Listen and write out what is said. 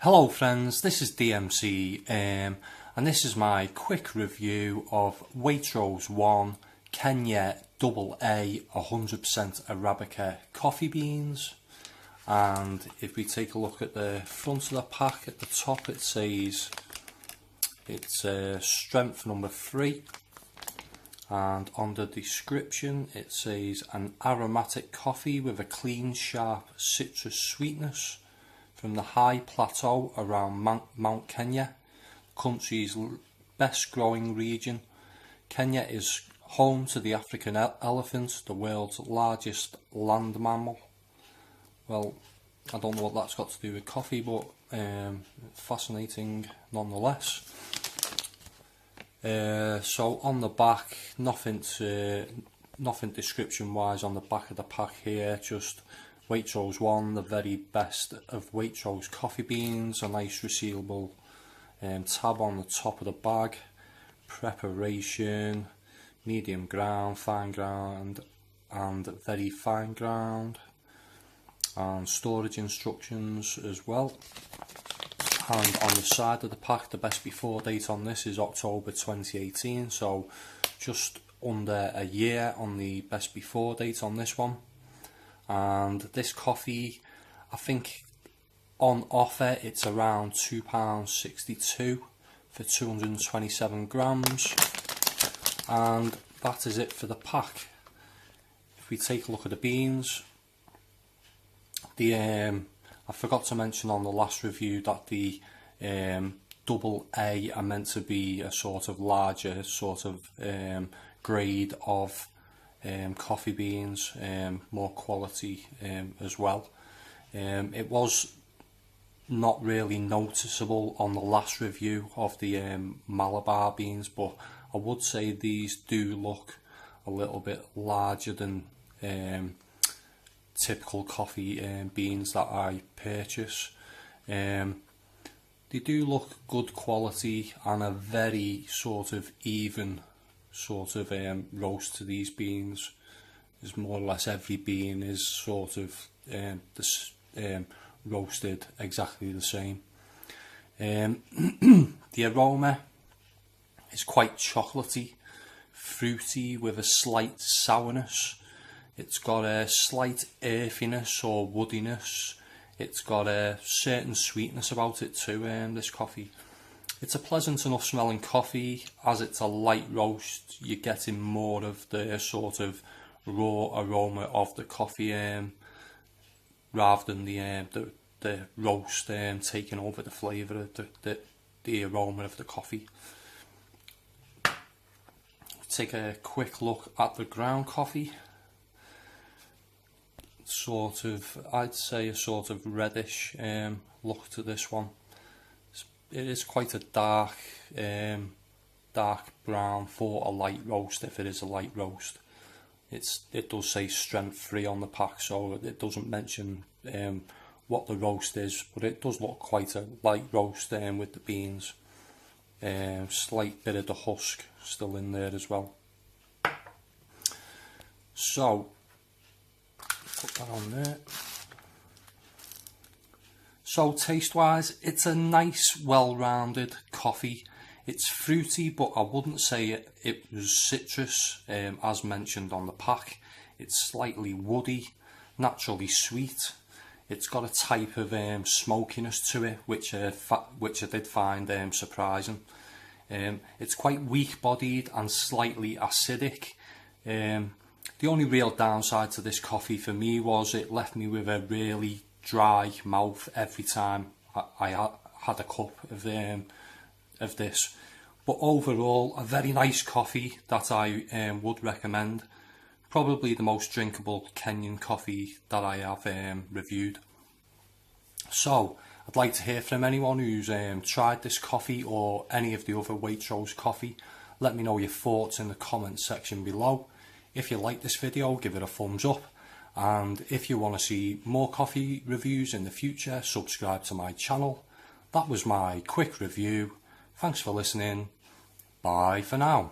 Hello friends, this is DMC and this is my quick review of Waitrose 1 Kenya AA 100% Arabica coffee beans. And if we take a look at the front of the pack, at the top it says it's strength number 3, and on the description it says an aromatic coffee with a clean, sharp citrus sweetness from the high plateau around Mount Kenya, the country's best growing region. Kenya is home to the African elephant, the world's largest land mammal. Well, I don't know what that's got to do with coffee, but fascinating nonetheless. So on the back, nothing description wise on the back of the pack here, just Waitrose 1, the very best of Waitrose coffee beans, a nice resealable tab on the top of the bag, preparation, medium ground, fine ground and very fine ground, and storage instructions as well. And on the side of the pack, the best before date on this is October 2018, so just under a year on the best before date on this one. And this coffee, I think on offer it's around £2.62 for 227 grams, and that is it for the pack. If we take a look at the beans, I forgot to mention on the last review that the AA are meant to be a sort of larger grade of coffee beans, more quality as well. It was not really noticeable on the last review of the Malabar beans, but I would say these do look a little bit larger than typical coffee beans that I purchase. They do look good quality and a very sort of even roast to these beans. Is more or less every bean is sort of roasted exactly the same. The aroma is quite chocolatey, fruity with a slight sourness. It's got a slight earthiness or woodiness. It's got a certain sweetness about it too, this coffee. It's a pleasant enough smelling coffee. As it's a light roast, you're getting more of the sort of raw aroma of the coffee rather than the roast taking over the flavour of the aroma of the coffee. Take a quick look at the ground coffee. I'd say a sort of reddish look to this one. It is quite a dark brown for a light roast, if it is a light roast. It does say strength 3 on the pack, so it doesn't mention what the roast is, but it does look quite a light roast with the beans. Slight bit of the husk still in there as well. So put that on there. So taste wise, it's a nice well-rounded coffee. It's fruity, but I wouldn't say it was citrus as mentioned on the pack. It's slightly woody, naturally sweet. It's got a type of smokiness to it, which I did find surprising. It's quite weak-bodied and slightly acidic. The only real downside to this coffee for me was it left me with a really dry mouth every time I had a cup of this. But overall, a very nice coffee that I would recommend. Probably the most drinkable Kenyan coffee that I have reviewed. So I'd like to hear from anyone who's tried this coffee or any of the other Waitrose coffee. Let me know your thoughts in the comments section below. If you like this video, give it a thumbs up. And if you want to see more coffee reviews in the future, subscribe to my channel. That was my quick review. Thanks for listening. Bye for now.